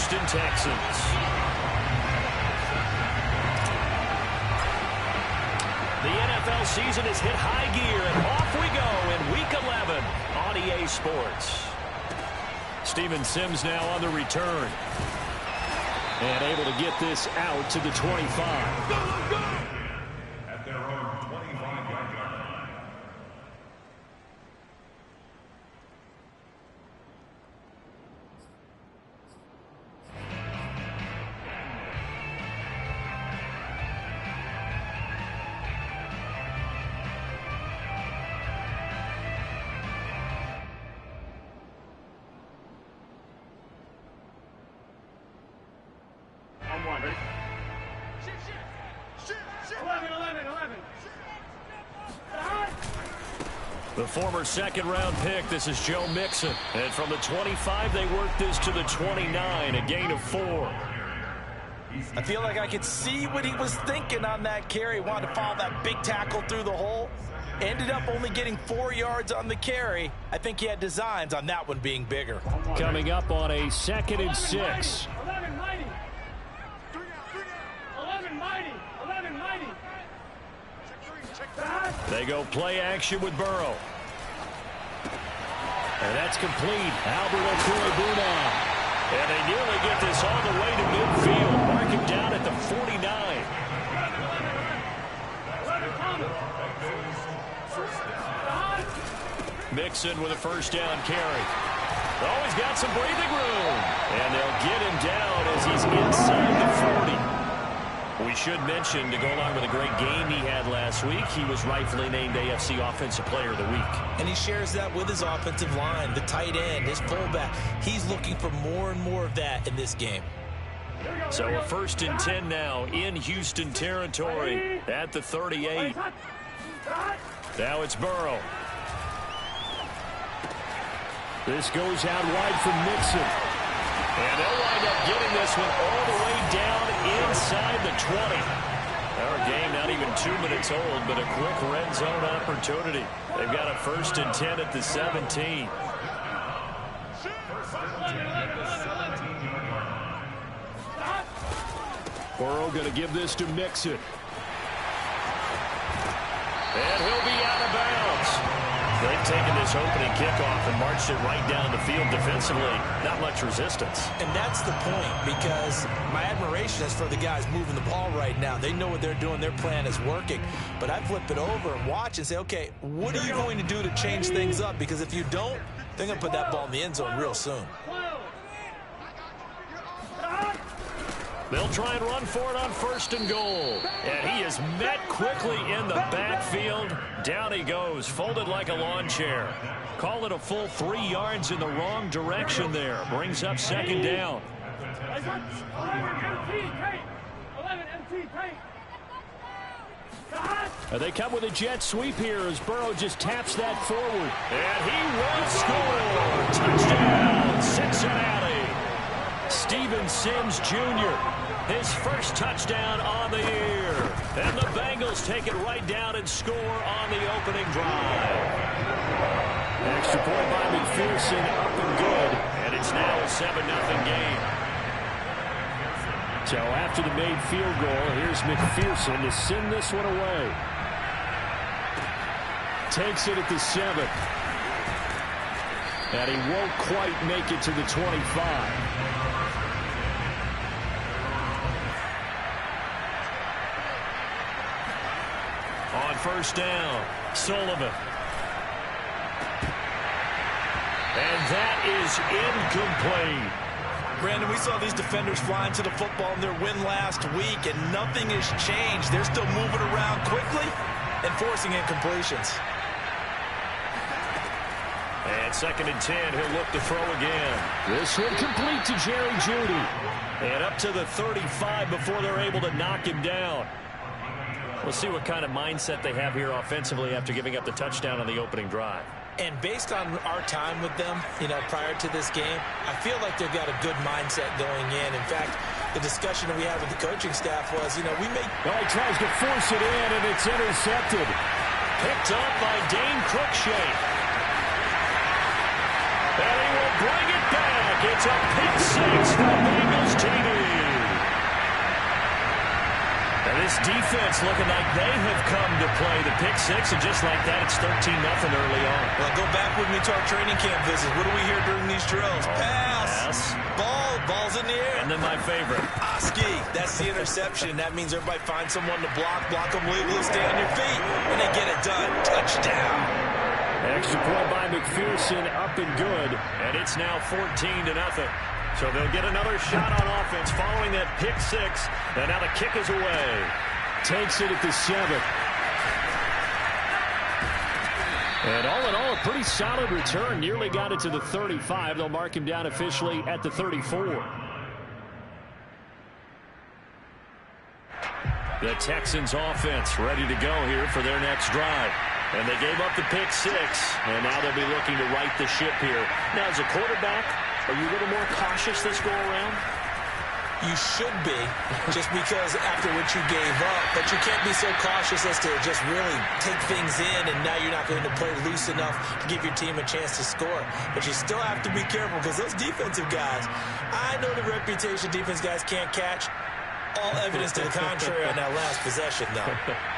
Houston Texans. The NFL season has hit high gear, and off we go in Week 11 on EA Sports. Steven Sims now on the return. And able to get this out to the 25. Go, go, go! At their own 25-yard line. The former second-round pick, this is Joe Mixon. And from the 25, they work this to the 29, a gain of 4. I feel like I could see what he was thinking on that carry. Wanted to follow that big tackle through the hole. Ended up only getting 4 yards on the carry. I think he had designs on that one being bigger. Coming up on a 2nd and 6. 11 mighty. 11 mighty. 11 mighty. They go play action with Burrow. And that's complete. Albert Okwuegbunam. And they nearly get this all the way to midfield. Mark him down at the 49. Mixon with a first down carry. Oh, he's got some breathing room. And they'll get him down as he's inside the 40. We should mention, to go along with a great game he had last week, he was rightfully named AFC Offensive Player of the Week. And he shares that with his offensive line, the tight end, his fullback. He's looking for more and more of that in this game. So a 1st and 10 now in Houston territory at the 38. Now it's Burrow. This goes out wide from Mixon. And they'll wind up getting this one all the way down inside the 20. Our game not even 2 minutes old, but a quick red zone opportunity. They've got a 1st and 10 at the 17. Burrow going to give this to Mixon. And he'll be out of bounds. They've taken this opening kickoff and marched it right down the field defensively. Not much resistance. And that's the point, because my admiration is for the guys moving the ball right now. They know what they're doing. Their plan is working. But I flip it over and watch and say, okay, what are you going to do to change things up? Because if you don't, they're going to put that ball in the end zone real soon. They'll try and run for it on 1st and goal. And he is met quickly in the backfield. Down he goes, folded like a lawn chair. Call it a full 3 yards in the wrong direction there. Brings up 2nd down. 11 MT, They come with a jet sweep here as Burrow just taps that forward. And he will score. Touchdown, Cincinnati. Steven Sims Jr., his first touchdown on the year. And the Bengals take it right down and score on the opening drive. Extra point by McPherson, up and good. And it's now a 7-0 game. So after the made field goal, here's McPherson to send this one away. Takes it at the 7. And he won't quite make it to the 25. On 1st down, Sullivan. And that is incomplete. Brandon, we saw these defenders flying to the football in their win last week, and nothing has changed. They're still moving around quickly and forcing incompletions. And 2nd and 10, he'll look to throw again. This one complete to Jerry Jeudy. And up to the 35 before they're able to knock him down. We'll see what kind of mindset they have here offensively after giving up the touchdown on the opening drive. And based on our time with them, prior to this game, I feel like they've got a good mindset going in. In fact, the discussion that we had with the coaching staff was, we may... Well, he tries to force it in, and it's intercepted. Picked up by Dane Cruikshank. And he will bring it back. It's a pick six for the Bengals. defense looking like they have come to play the pick six, and just like that, it's 13-0 early on. Well, go back with me to our training camp visits. What do we hear during these drills? Pass. Ball's in the air. And then my favorite. Oski. That's the interception. That means everybody finds someone to block them legally, stay on your feet, and they get it done. Touchdown. Extra point by McPherson, up and good, and it's now 14-0. So they'll get another shot on offense following that pick six, and now the kick is away. Takes it at the 7. And all in all, a pretty solid return. Nearly got it to the 35. They'll mark him down officially at the 34. The Texans offense ready to go here for their next drive. And they gave up the pick six, and now they'll be looking to right the ship here. Now, as a quarterback, are you a little more cautious this go-around? You should be, just because after what you gave up, but you can't be so cautious as to just really take things in, and now you're not going to play loose enough to give your team a chance to score. But you still have to be careful, because those defensive guys, I know the reputation defense guys can't catch. All evidence to the contrary on that last possession, though.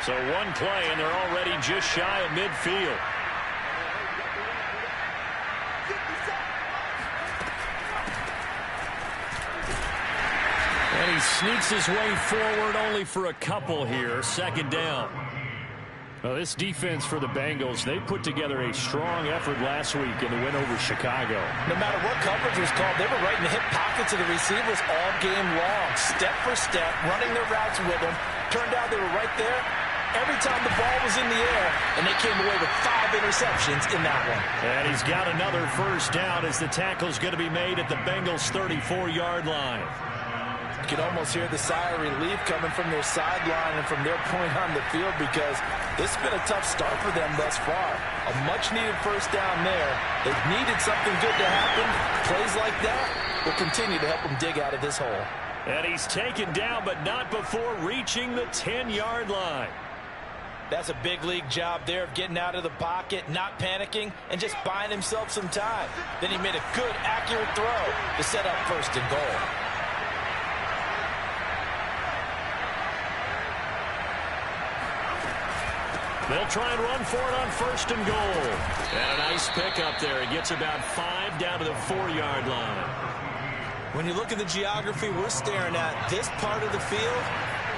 So one play, and they're already just shy of midfield. And he sneaks his way forward only for a couple here. Second down. Well, this defense for the Bengals, they put together a strong effort last week in the win over Chicago. No matter what coverage was called, they were right in the hip pockets of the receivers all game long. Step for step, running their routes with them. Turned out they were right there every time the ball was in the air, and they came away with 5 interceptions in that one. And he's got another first down as the tackle's going to be made at the Bengals' 34-yard line. You can almost hear the sigh of relief coming from their sideline and from their point on the field, because this has been a tough start for them thus far. A much-needed first down there. They've needed something good to happen. Plays like that will continue to help them dig out of this hole. And he's taken down, but not before reaching the 10-yard line. That's a big league job there of getting out of the pocket, not panicking, and just buying himself some time. Then he made a good, accurate throw to set up first and goal. They'll try and run for it on first and goal. And a nice pickup there. He gets about 5 down to the 4-yard line. When you look at the geography we're staring at, this part of the field,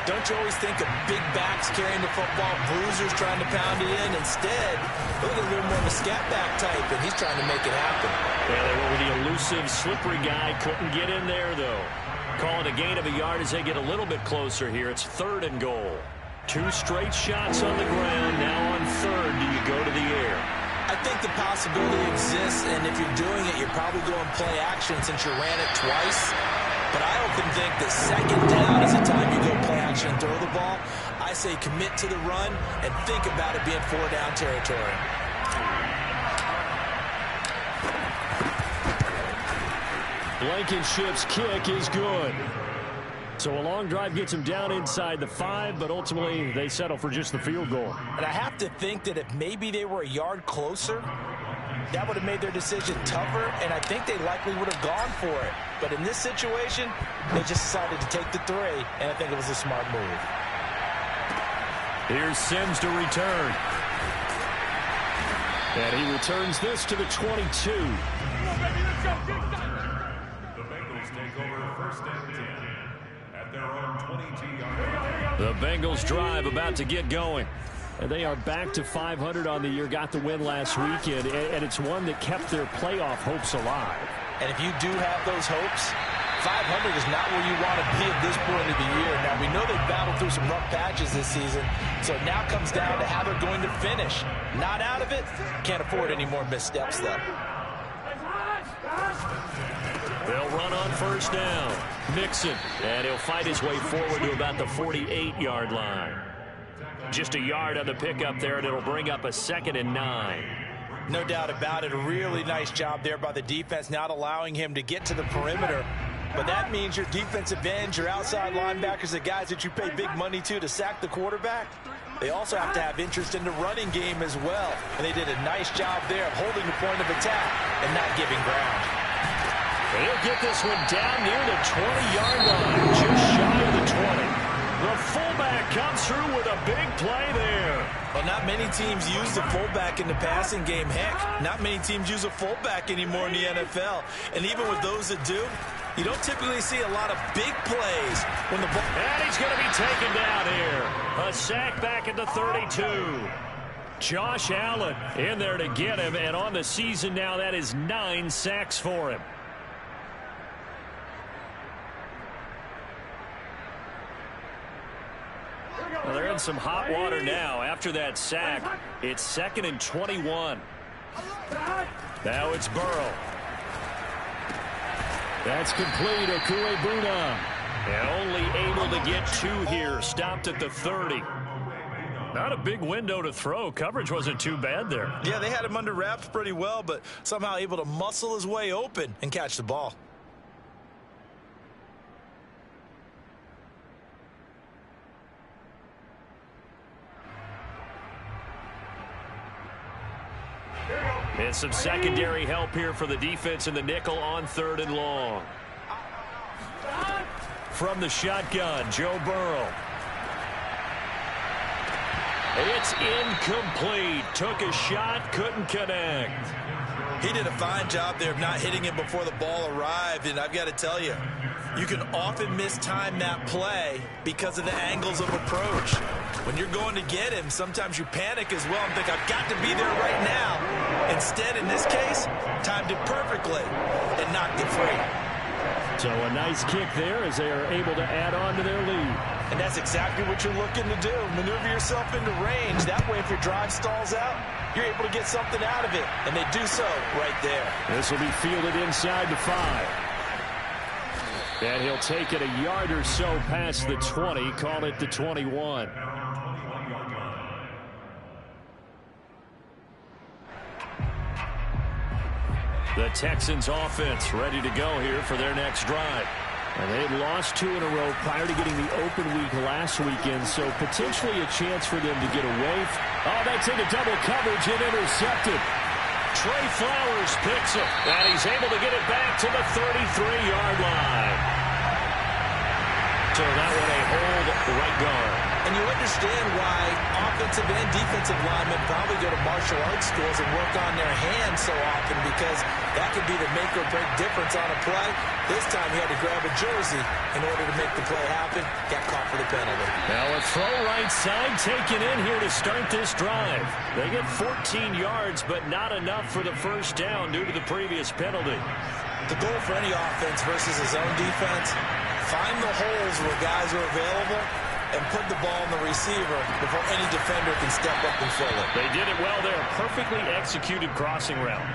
don't you always think of big backs carrying the football, bruisers trying to pound it in? Instead, look at a little more of a scat back type, and he's trying to make it happen. Yeah, they went with the elusive, slippery guy. Couldn't get in there, though. Call it a gain of a yard as they get a little bit closer here. It's 3rd and goal. 2 straight shots on the ground. Now on 3rd, do you go to the air? I think the possibility exists, and if you're doing it, you're probably going play action since you ran it twice. But I often think that 2nd down is the time you go play action and throw the ball. I say commit to the run and think about it being 4-down territory. Blankenship's kick is good. So a long drive gets him down inside the 5, but ultimately they settle for just the field goal. And I have to think that if maybe they were a yard closer, that would have made their decision tougher, and I think they likely would have gone for it. But in this situation, they just decided to take the 3, and I think it was a smart move. Here's Sims to return. And he returns this to the 22. The Bengals take over first and 10 at their own 22-yard line. The Bengals drive about to get going. And they are back to 500 on the year, got the win last weekend, and it's one that kept their playoff hopes alive. And if you do have those hopes, 500 is not where you want to be at this point of the year. Now, we know they've battled through some rough patches this season, so it now comes down to how they're going to finish. Not out of it, can't afford any more missteps, though. They'll run on first down. Mixon, and he'll fight his way forward to about the 48-yard line. Just a yard on the pickup there, and it'll bring up a 2nd and 9. No doubt about it. A really nice job there by the defense, not allowing him to get to the perimeter. But that means your defensive ends, your outside linebackers, the guys that you pay big money to sack the quarterback, they also have to have interest in the running game as well. And they did a nice job there of holding the point of attack and not giving ground. He'll get this one down near the 20-yard line, just shy of the 20. The fullback Fullback comes through with a big play there. Well, not many teams use the fullback in the passing game. Heck, not many teams use a fullback anymore in the NFL. And even with those that do, you don't typically see a lot of big plays when the ball... And he's going to be taken down here. A sack back at the 32. Josh Allen in there to get him, and on the season now, that is 9 sacks for him. Well, they're in some hot water now. After that sack, it's 2nd and 21. Now it's Burrow. That's complete. Okuegbuna. And only able to get 2 here. Stopped at the 30. Not a big window to throw. Coverage wasn't too bad there. Yeah, they had him under wraps pretty well, but somehow able to muscle his way open and catch the ball. And some secondary help here for the defense in the nickel on 3rd and long. From the shotgun, Joe Burrow. It's incomplete. Took a shot, couldn't connect. He did a fine job there of not hitting it before the ball arrived, and I've got to tell you, you can often mistime that play because of the angles of approach. When you're going to get him, sometimes you panic as well and think, I've got to be there right now. Instead, in this case, timed it perfectly and knocked it free. So a nice kick there as they are able to add on to their lead. And that's exactly what you're looking to do. Maneuver yourself into range. That way, if your drive stalls out, you're able to get something out of it. And they do so right there. This will be fielded inside the 5. And he'll take it a yard or so past the 20. Call it the 21. The Texans offense ready to go here for their next drive. And they had lost 2 in a row prior to getting the open week last weekend, so potentially a chance for them to get away. Oh, that's into double coverage and intercepted. Trey Flowers picks it, and he's able to get it back to the 33-yard line. So that one a hold right guard. And you understand why offensive and defensive linemen probably go to martial arts schools and work on their hands so often, because that could be the make or break difference on a play. This time he had to grab a jersey in order to make the play happen. Got caught for the penalty. Now a throw right side taken in here to start this drive. They get 14 yards, but not enough for the first down due to the previous penalty. The goal for any offense versus his own defense, find the holes where guys are available and put the ball in the receiver before any defender can step up and fill it. They did it well there. Perfectly executed crossing route.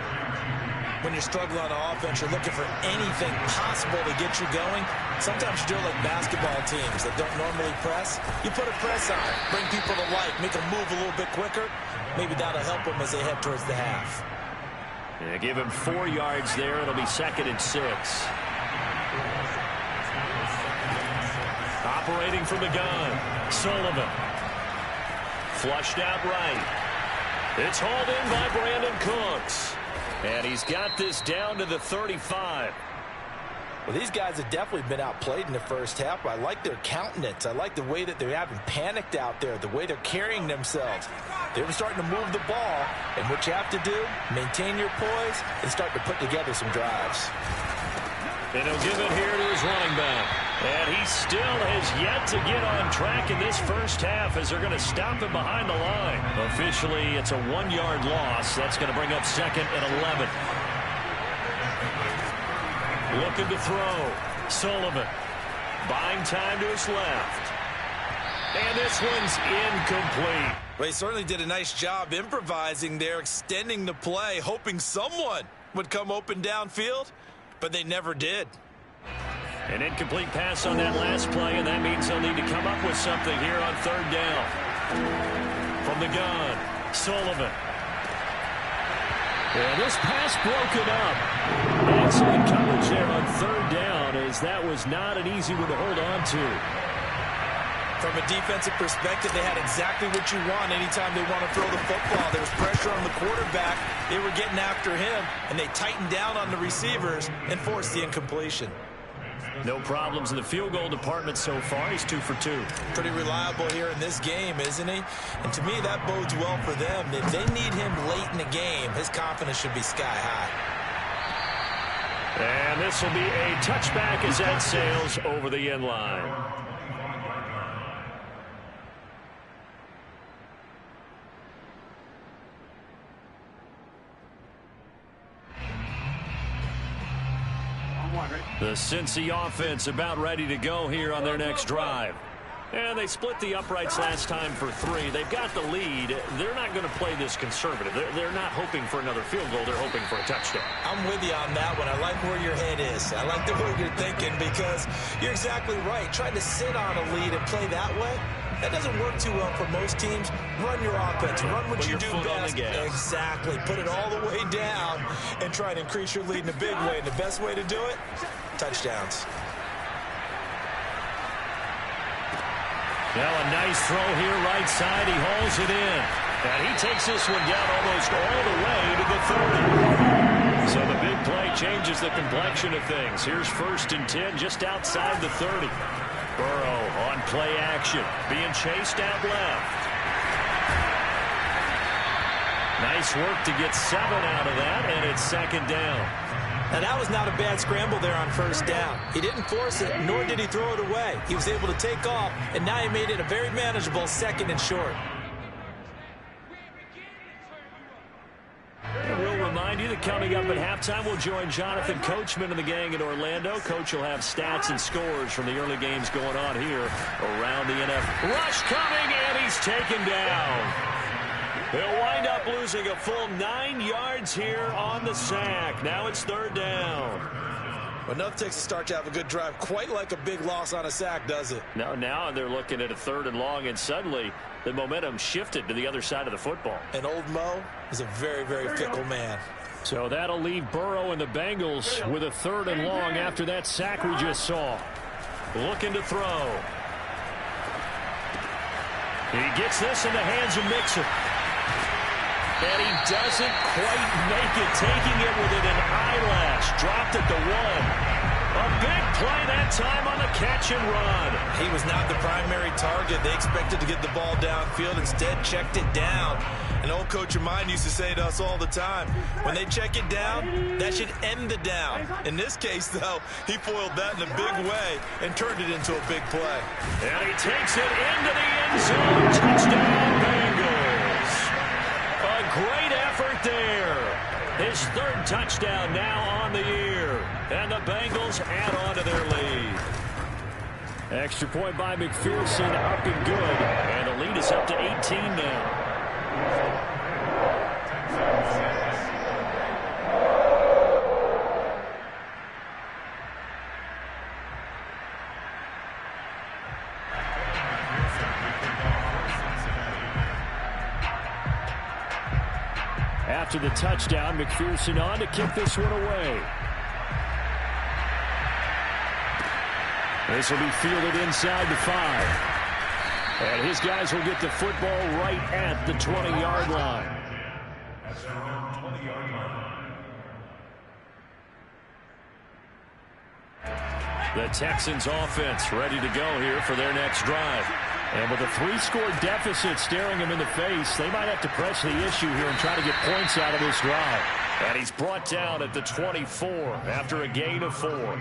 When you're struggling on offense, you're looking for anything possible to get you going. Sometimes you do it like basketball teams that don't normally press. You put a press on, bring people to life, make them move a little bit quicker. Maybe that'll help them as they head towards the half. Yeah, give him 4 yards there. It'll be 2nd and 6. Operating from the gun, Sullivan. Flushed out right. It's hauled in by Brandon Cooks. And he's got this down to the 35. Well, these guys have definitely been outplayed in the first half. I like their countenance. I like the way that they haven't panicked out there, the way they're carrying themselves. They're starting to move the ball, and what you have to do, maintain your poise and start to put together some drives. And he'll give it here to his running back. And he still has yet to get on track in this first half as they're going to stop him behind the line. Officially, it's a 1-yard loss. That's going to bring up 2nd and 11. Looking to throw. Sullivan. Buying time to his left. And this one's incomplete. Well, he certainly did a nice job improvising there, extending the play, hoping someone would come open downfield, but they never did. An incomplete pass on that last play, and that means they'll need to come up with something here on 3rd down. From the gun, Sullivan. And this pass broken up. Excellent coverage there on 3rd down, as that was not an easy one to hold on to. From a defensive perspective, they had exactly what you want anytime they want to throw the football. There was pressure on the quarterback. They were getting after him, and they tightened down on the receivers and forced the incompletion. No problems in the field goal department so far. He's 2 for 2. Pretty reliable here in this game, isn't he? And to me, that bodes well for them. If they need him late in the game, his confidence should be sky high. And this will be a touchback as that sails over the end line. The Cincy offense about ready to go here on their next drive. And they split the uprights last time for 3. They've got the lead. They're not going to play this conservative. They're not hoping for another field goal. They're hoping for a touchdown. I'm with you on that one. I like where your head is. I like the way you're thinking because you're exactly right. Trying to sit on a lead and play that way, that doesn't work too well for most teams. Run your offense. Run what you do best. Exactly. Put it all the way down and try to increase your lead in a big way. And the best way to do it, touchdowns. Now a nice throw here right side. He hauls it in. And he takes this one down almost all the way to the 30. So the big play changes the complexion of things. Here's 1st and 10 just outside the 30. Burrow on play action. Being chased out left. Nice work to get 7 out of that, and it's 2nd down. Now, that was not a bad scramble there on 1st down. He didn't force it, nor did he throw it away. He was able to take off, and now he made it a very manageable 2nd and short. And we'll remind you that coming up at halftime, we'll join Jonathan Coachman and the gang in Orlando. Coach will have stats and scores from the early games going on here around the NFL. Rush coming, and he's taken down. He'll wind up losing a full 9 yards here on the sack. Now it's 3rd down. Well, enough takes to start to have a good drive. Quite like a big loss on a sack, does it? Now they're looking at a 3rd and long, and suddenly the momentum shifted to the other side of the football. And old Mo is a very, very fickle man. So that'll leave Burrow and the Bengals with a 3rd and long after that sack we just saw. Looking to throw. He gets this in the hands of Mixon. And he doesn't quite make it, taking it within an eyelash. Dropped at the 1. A big play that time on the catch and run. He was not the primary target. They expected to get the ball downfield. Instead, checked it down. An old coach of mine used to say to us all the time, when they check it down, that should end the down. In this case, though, he foiled that in a big way and turned it into a big play. And he takes it into the end zone. Touchdown, Bengals. A great effort there. His 3rd touchdown now on the year. And the Bengals add on to their lead. Extra point by McPherson, up and good. And the lead is up to 18 now. After the touchdown, McPherson on to kick this one away. This will be fielded inside the 5. And his guys will get the football right at the 20-yard line. At their own 20-yard line. The Texans offense ready to go here for their next drive. And with a 3-score deficit staring him in the face, they might have to press the issue here and try to get points out of this drive. And he's brought down at the 24 after a gain of 4.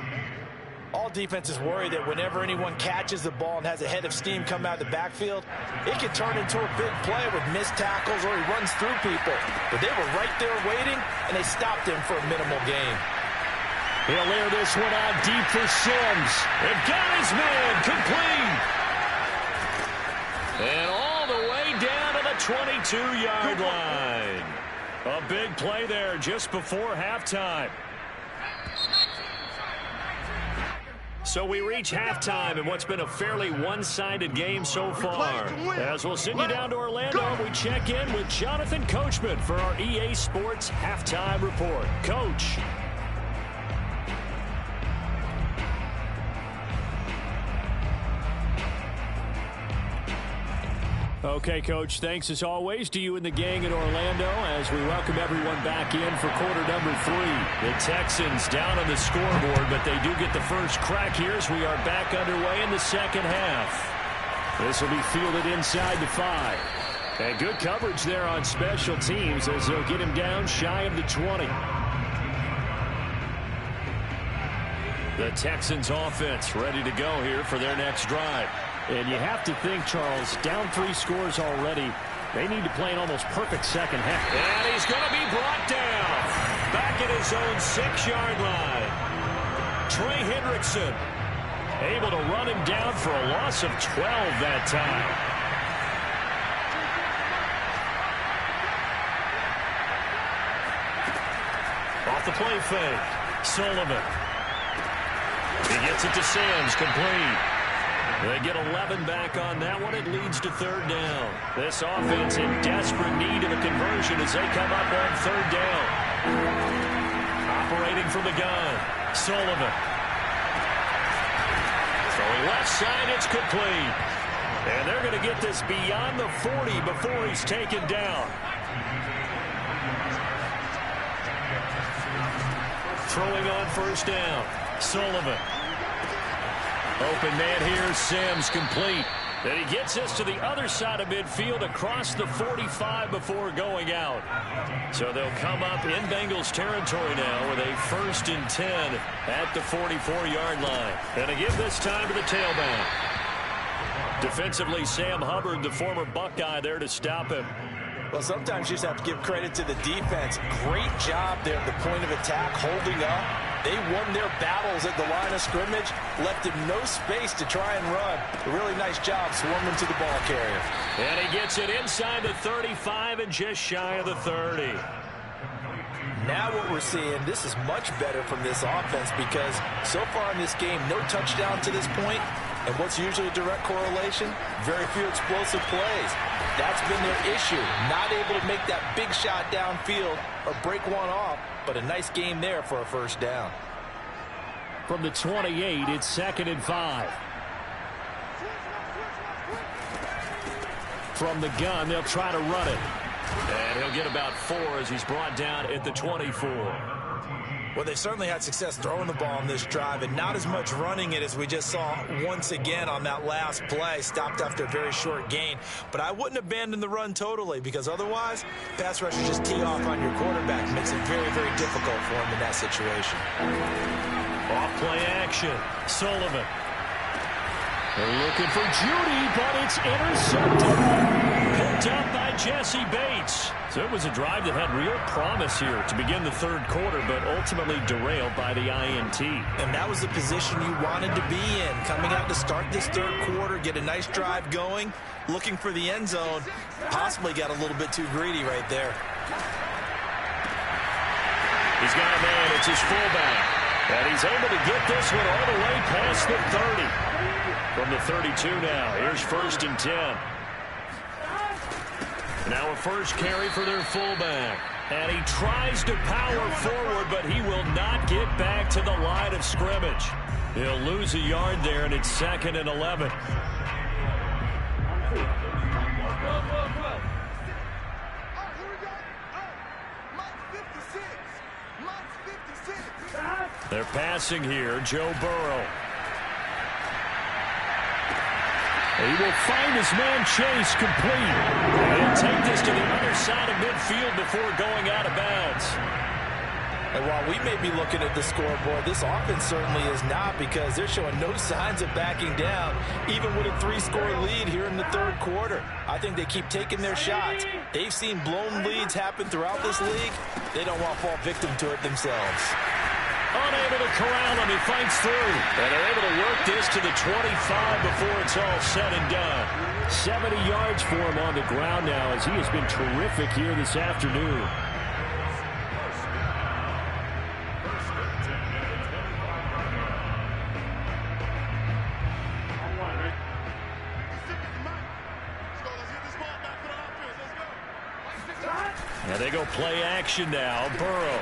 All defenses worry that whenever anyone catches the ball and has a head of steam come out of the backfield, it can turn into a big play with missed tackles or he runs through people. But they were right there waiting, and they stopped him for a minimal gain. He'll air this one out deep for Sims. And got his man complete. And all the way down to the 22-yard line. A big play there just before halftime. So we reach halftime in what's been a fairly one-sided game so far. As we'll send you down to Orlando, we check in with Jonathan Coachman for our EA Sports Halftime Report. Coach. Okay, Coach, thanks as always to you and the gang in Orlando as we welcome everyone back in for quarter number 3. The Texans down on the scoreboard, but they do get the first crack here as we are back underway in the second half. This will be fielded inside the 5. And good coverage there on special teams as they'll get him down shy of the 20. The Texans offense ready to go here for their next drive. And you have to think, Charles, down 3 scores already. They need to play an almost perfect second half. And he's going to be brought down back at his own 6-yard line. Trey Hendrickson able to run him down for a loss of 12 that time. Off the play fake. Sullivan. He gets it to Sims, complete. They get 11 back on that one. It leads to third down. This offense in desperate need of a conversion as they come up on third down. Operating from the gun. Sullivan. Throwing left side, it's complete. And they're going to get this beyond the 40 before he's taken down. Throwing on first down. Sullivan. Open man here, Sims, complete. Then he gets us to the other side of midfield across the 45 before going out. So they'll come up in Bengals territory now with a 1st and 10 at the 44-yard line. And to give this time to the tailback. Defensively, Sam Hubbard, the former Buckeye, there to stop him. Well, sometimes you just have to give credit to the defense. Great job there at the point of attack, holding up. They won their battles at the line of scrimmage, left him no space to try and run. A really nice job swarming to the ball carrier. And he gets it inside the 35 and just shy of the 30. Now what we're seeing, this is much better from this offense because so far in this game, no touchdown to this point. And what's usually a direct correlation? Very few explosive plays. That's been their issue. Not able to make that big shot downfield or break one off, but a nice game there for a first down. From the 28, it's 2nd and 5. From the gun, they'll try to run it. And he'll get about 4 as he's brought down at the 24. Well, they've certainly had success throwing the ball on this drive and not as much running it as we just saw once again on that last play. Stopped after a very short gain. But I wouldn't abandon the run totally because otherwise, pass rushers just tee off on your quarterback. Makes it very, very difficult for him in that situation. Off play action. Sullivan. They're looking for Judy, but it's intercepted. Picked up by Jesse Bates. So it was a drive that had real promise here to begin the third quarter, but ultimately derailed by the INT. And that was the position you wanted to be in. Coming out to start this third quarter, get a nice drive going, looking for the end zone. Possibly got a little bit too greedy right there. He's got a man. It's his fullback. And he's able to get this one all the way past the 30. From the 32 now, here's 1st and 10. Now a first carry for their fullback. And he tries to power forward, but he will not get back to the line of scrimmage. He'll lose a yard there, and it's 2nd and 11. They're passing here, Joe Burrow. He will find his man Chase complete. And he'll take this to the other side of midfield before going out of bounds. And while we may be looking at the scoreboard, this offense certainly is not because they're showing no signs of backing down, even with a 3-score lead here in the third quarter. I think they keep taking their shots. They've seen blown leads happen throughout this league. They don't want to fall victim to it themselves. Unable to corral him, he fights through. And they're able to work this to the 25 before it's all said and done. 70 yards for him on the ground now as he has been terrific here this afternoon. And they go play action now. Burrow.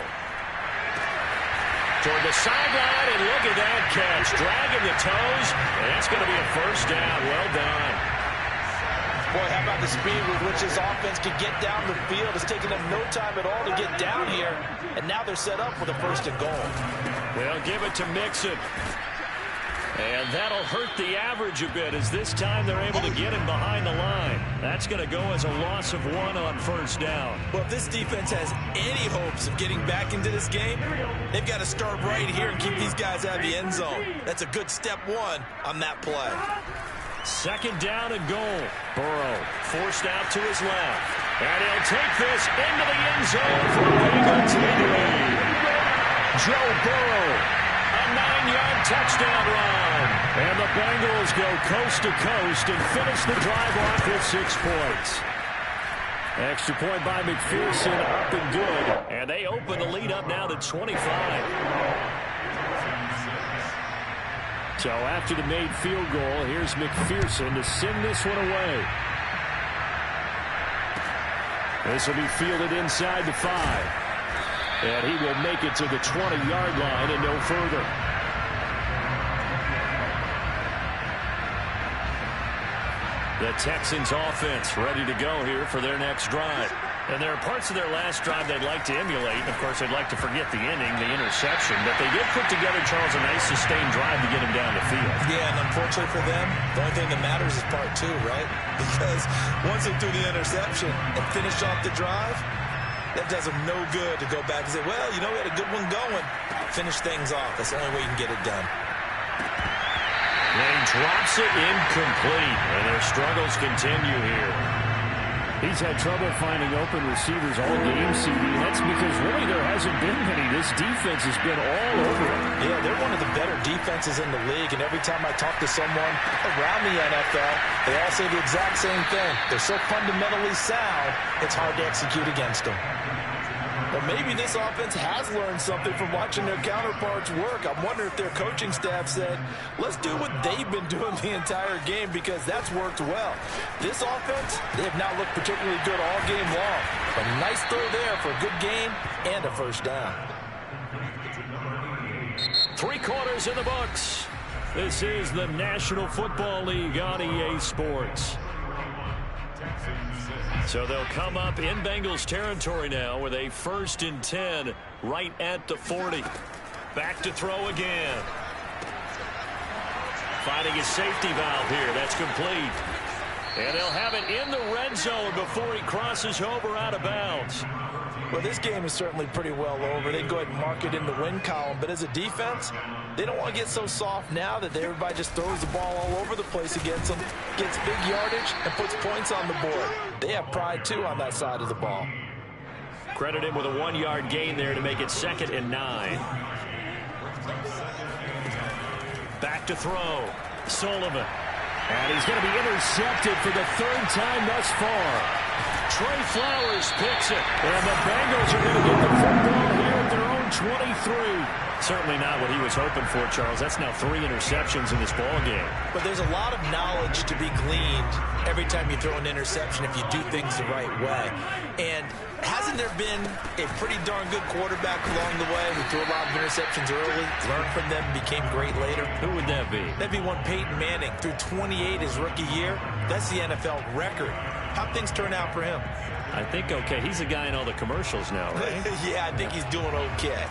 Toward the sideline, and look at that catch. Dragging the toes, and that's going to be a first down. Well done. Boy, how about the speed with which this offense could get down the field? It's taken them no time at all to get down here, and now they're set up with a 1st and goal. They'll give it to Mixon. And that'll hurt the average a bit as this time they're able to get him behind the line. That's going to go as a loss of 1 on 1st down. Well, if this defense has any hopes of getting back into this game, they've got to start right here and keep these guys out of the end zone. That's a good step 1 on that play. 2nd down and goal. Burrow forced out to his left. And he'll take this into the end zone for a Bengals lead. Joe Burrow, a 9-yard touchdown run. And the Bengals go coast to coast and finish the drive off with 6 points. Extra point by McPherson, up and good. And they open the lead up now to 25. So after the made field goal, here's McPherson to send this one away. This will be fielded inside the 5. And he will make it to the 20-yard line and no further. The Texans offense ready to go here for their next drive. And there are parts of their last drive they'd like to emulate. And, of course, they'd like to forget the inning, the interception. But they did put together, Charles, a nice sustained drive to get him down the field. Yeah, and unfortunately for them, the only thing that matters is part 2, right? Because once they threw the interception and finished off the drive, that does them no good to go back and say, well, you know, we had a good one going. Finish things off. That's the only way you can get it done. And he drops it incomplete. And their struggles continue here. He's had trouble finding open receivers all game, CD. That's because really there hasn't been many. This defense has been all over it. Yeah, they're one of the better defenses in the league, and every time I talk to someone around the NFL, they all say the exact same thing. They're so fundamentally sound, it's hard to execute against them. Well, maybe this offense has learned something from watching their counterparts work. I'm wondering if their coaching staff said, let's do what they've been doing the entire game because that's worked well. This offense, they have not looked particularly good all game long. But nice throw there for a good gain and a 1st down. 3 quarters in the books. This is the National Football League on EA Sports. So they'll come up in Bengals territory now with a 1st and 10 right at the 40. Back to throw again. Finding his safety valve here. That's complete. And they'll have it in the red zone before he crosses over out of bounds. Well, this game is certainly pretty well over. They'd go ahead and mark it in the win column. But as a defense, they don't want to get so soft now that everybody just throws the ball all over the place against them, gets big yardage, and puts points on the board. They have pride, too, on that side of the ball. Credit him with a 1-yard gain there to make it 2nd and 9. Back to throw. Sullivan. And he's going to be intercepted for the 3rd time thus far. Trey Flowers picks it. And the Bengals are going to get the football here at their own 23. Certainly not what he was hoping for, Charles. That's now 3 interceptions in this ball game. But there's a lot of knowledge to be gleaned every time you throw an interception if you do things the right way. And hasn't there been a pretty darn good quarterback along the way who threw a lot of interceptions early, learned from them, became great later? Who would that be? That'd be one Peyton Manning. Threw 28 his rookie year. That's the NFL record. How'd things turn out for him? I think okay. He's a guy in all the commercials now, right? Yeah, I think he's doing okay.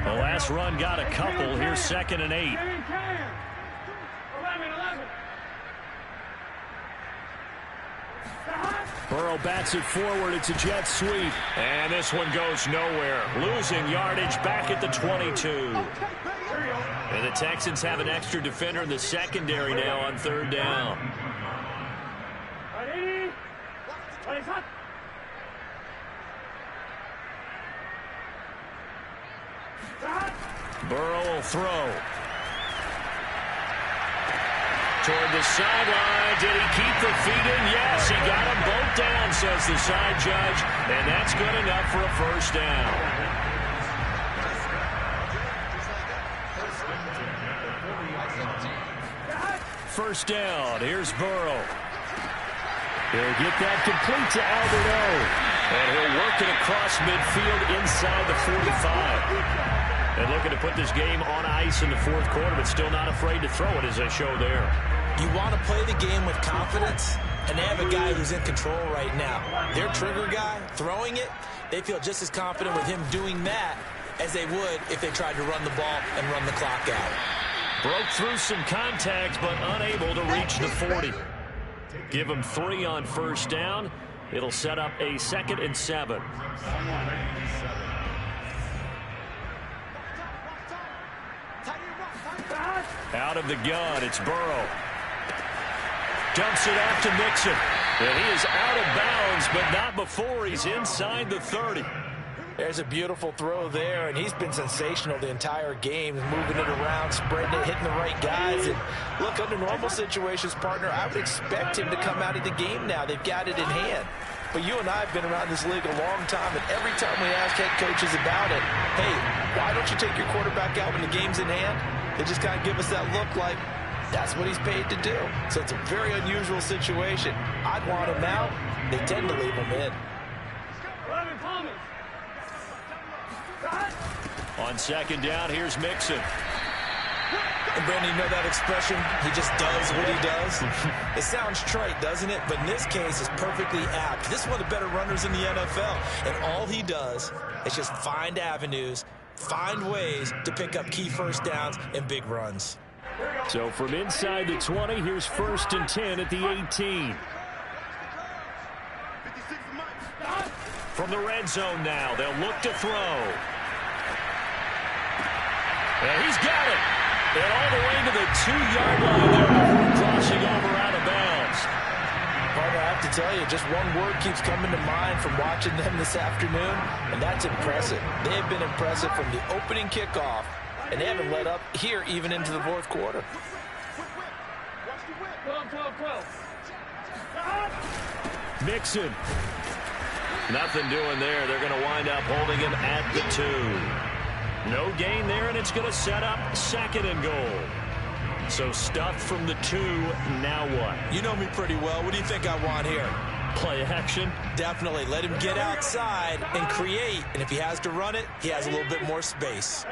The last run got a couple. Here's 2nd and 8. 11. Burrow bats it forward. It's a jet sweep. And this one goes nowhere. Losing yardage back at the 22. And the Texans have an extra defender in the secondary now on 3rd down. Burrow will throw. Toward the sideline. Did he keep the feet in? Yes, he got them both down, says the side judge. And that's good enough for a 1st down. First down. Here's Burrow. He'll get that complete to Albert O. And he'll work it across midfield inside the 45. And looking to put this game on ice in the fourth quarter, but still not afraid to throw it, as they show there. You want to play the game with confidence, and they have a guy who's in control right now. Their trigger guy, throwing it, they feel just as confident with him doing that as they would if they tried to run the ball and run the clock out. Broke through some contact, but unable to reach the 40. Give him 3 on first down. It'll set up a 2nd and 7. Out of the gun, it's Burrow. Dumps it off to Mixon. And he is out of bounds, but not before he's inside the 30. There's a beautiful throw there, and he's been sensational the entire game, moving it around, spreading it, hitting the right guys. And look, under normal situations, partner, I would expect him to come out of the game now. They've got it in hand. But you and I have been around this league a long time, and every time we ask head coaches about it, hey, why don't you take your quarterback out when the game's in hand? They just kind of give us that look like that's what he's paid to do. So it's a very unusual situation. I'd want him out. They tend to leave him in. On 2nd down, here's Mixon. And Brandon, you know that expression? He just does what he does. It sounds trite, doesn't it? But in this case, it's perfectly apt. This is one of the better runners in the NFL. And all he does is just find avenues, find ways to pick up key first downs and big runs. So from inside the 20, here's 1st and 10 at the 18. From the red zone now, they'll look to throw. And he's got it. And all the way to the 2-yard line there before crossing over out of bounds. Partner, I have to tell you, just one word keeps coming to mind from watching them this afternoon, and that's impressive. They have been impressive from the opening kickoff, and they haven't let up here even into the fourth quarter. Mixon. Nothing doing there. They're going to wind up holding him at the 2. No gain there, and it's going to set up 2nd and goal. So stuffed from the 2, now what? You know me pretty well. What do you think I want here? Play action? Definitely. Let him get outside and create. And if he has to run it, he has a little bit more space.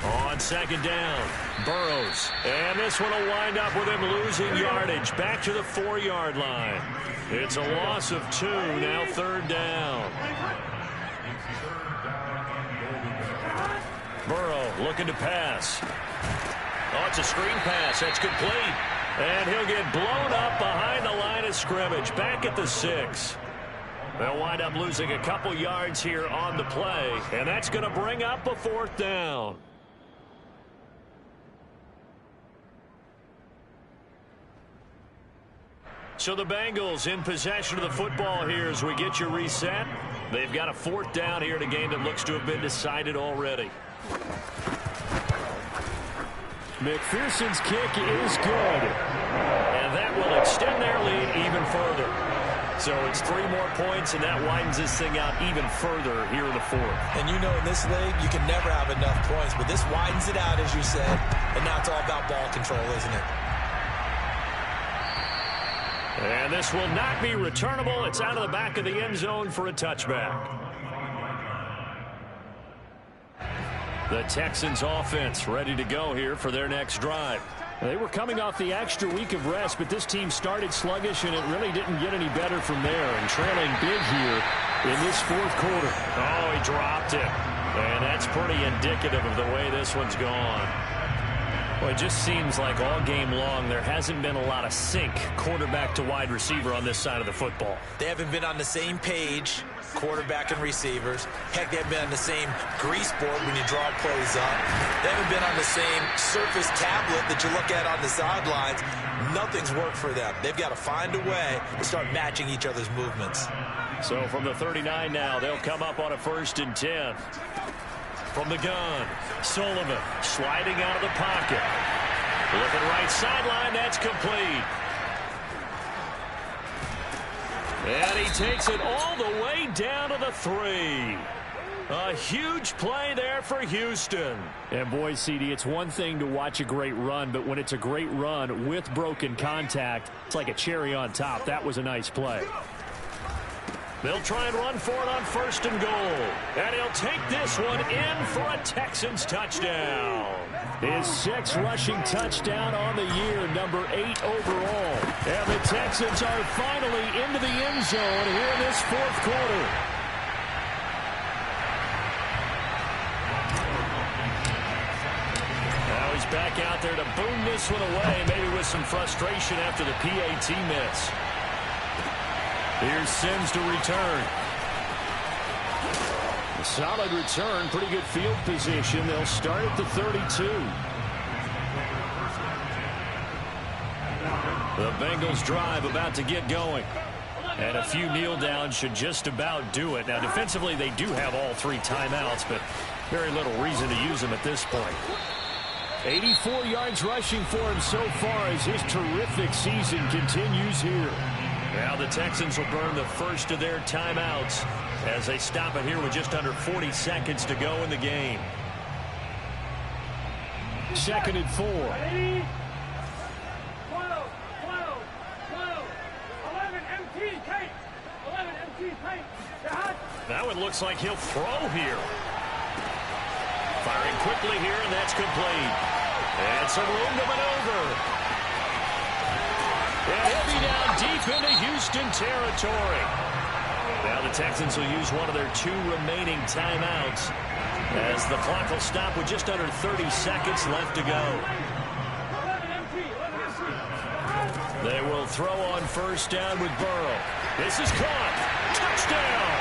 On 2nd down, Burrows. And this one will wind up with him losing yardage. Back to the 4-yard line. It's a loss of 2, now 3rd down. Burrow looking to pass. Oh, it's a screen pass. That's complete. And he'll get blown up behind the line of scrimmage. Back at the 6. They'll wind up losing a couple yards here on the play. And that's going to bring up a 4th down. So the Bengals in possession of the football here as we get you reset. They've got a 4th down here in a game that looks to have been decided already. McPherson's kick is good. And that will extend their lead even further. So it's 3 more points, and that widens this thing out even further here in the 4th. And you know in this league, you can never have enough points, but this widens it out, as you said. And now it's all about ball control, isn't it? And this will not be returnable. It's out of the back of the end zone for a touchback. The Texans offense ready to go here for their next drive. They were coming off the extra week of rest, but this team started sluggish, and it really didn't get any better from there. And trailing big here in this 4th quarter. Oh, he dropped it. And that's pretty indicative of the way this one's gone. Well, it just seems like all game long there hasn't been a lot of sync quarterback to wide receiver on this side of the football. They haven't been on the same page, quarterback and receivers. Heck, they haven't been on the same grease board when you draw plays up. They haven't been on the same surface tablet that you look at on the sidelines. Nothing's worked for them. They've got to find a way to start matching each other's movements. So from the 39 now, they'll come up on a 1st and 10. From the gun, Sullivan sliding out of the pocket. Looking right sideline, that's complete. And he takes it all the way down to the 3. A huge play there for Houston. And boy, CD, it's one thing to watch a great run, but when it's a great run with broken contact, it's like a cherry on top. That was a nice play. They'll try and run for it on 1st and goal. And he'll take this one in for a Texans touchdown. His 6th rushing touchdown on the year, number 8 overall. And the Texans are finally into the end zone here in this 4th quarter. Now he's back out there to boom this one away, maybe with some frustration after the PAT miss. Here's Sims to return. A solid return, pretty good field position. They'll start at the 32. The Bengals drive about to get going. And a few kneel downs should just about do it. Now, defensively, they do have all 3 timeouts, but very little reason to use them at this point. 84 yards rushing for him so far as his terrific season continues here. Now the Texans will burn the first of their timeouts as they stop it here with just under 40 seconds to go in the game. 2nd and 4. 12, 11 MT, Kate. 11 MT, Kate. That one looks like he'll throw here. Firing quickly here, and that's complete. And some room to maneuver. And he'll be down deep into Houston territory. Now the Texans will use one of their 2 remaining timeouts as the clock will stop with just under 30 seconds left to go. They will throw on 1st down with Burrow. This is caught. Touchdown.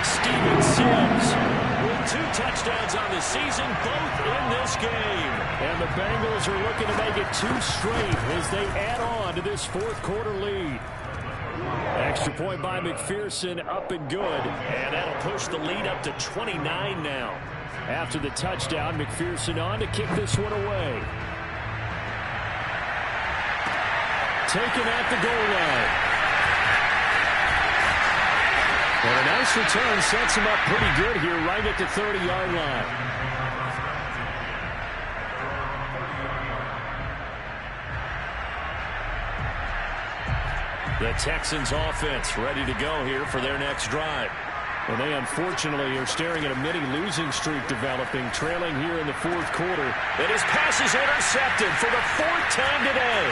Steven Sims with 2 touchdowns on the season, both in this game. And the Bengals are looking to make it 2 straight as they add on to this 4th quarter lead. Extra point by McPherson, up and good. And that'll push the lead up to 29 now. After the touchdown, McPherson on to kick this one away. Taken at the goal line. And a nice return sets him up pretty good here right at the 30-yard line. The Texans offense ready to go here for their next drive. And they unfortunately are staring at a mini losing streak developing, trailing here in the 4th quarter. And his pass is intercepted for the 4th time today.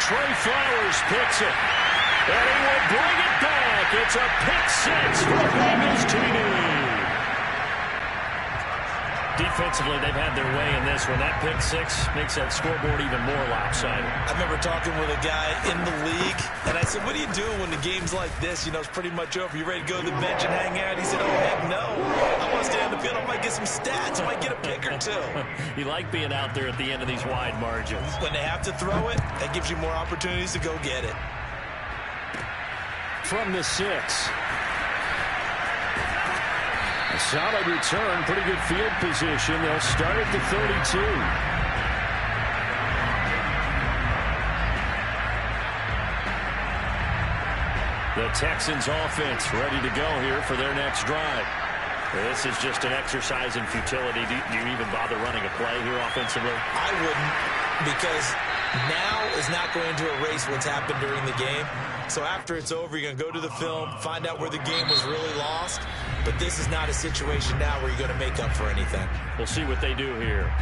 Trey Flowers picks it. And he will bring it back. It's a pick 6 for the Bengals TD. Defensively, they've had their way in this one. That pick 6 makes that scoreboard even more lopsided. I remember talking with a guy in the league, and I said, what do you do when the game's like this? You know, it's pretty much over. You ready to go to the bench and hang out? He said, oh, heck no. I want to stay on the field. I might get some stats. I might get a pick or 2. You like being out there at the end of these wide margins. When they have to throw it, that gives you more opportunities to go get it. From the 6. A solid return, pretty good field position. They'll start at the 32. The Texans offense ready to go here for their next drive. This is just an exercise in futility. Do you even bother running a play here offensively? I wouldn't, because now is not going to erase what's happened during the game. So after it's over, you're going to go to the film, find out where the game was really lost. But this is not a situation now where you're going to make up for anything. We'll see what they do here.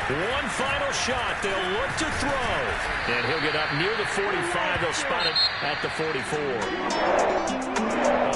One final shot. They'll look to throw. And he'll get up near the 45. They'll spot it at the 44.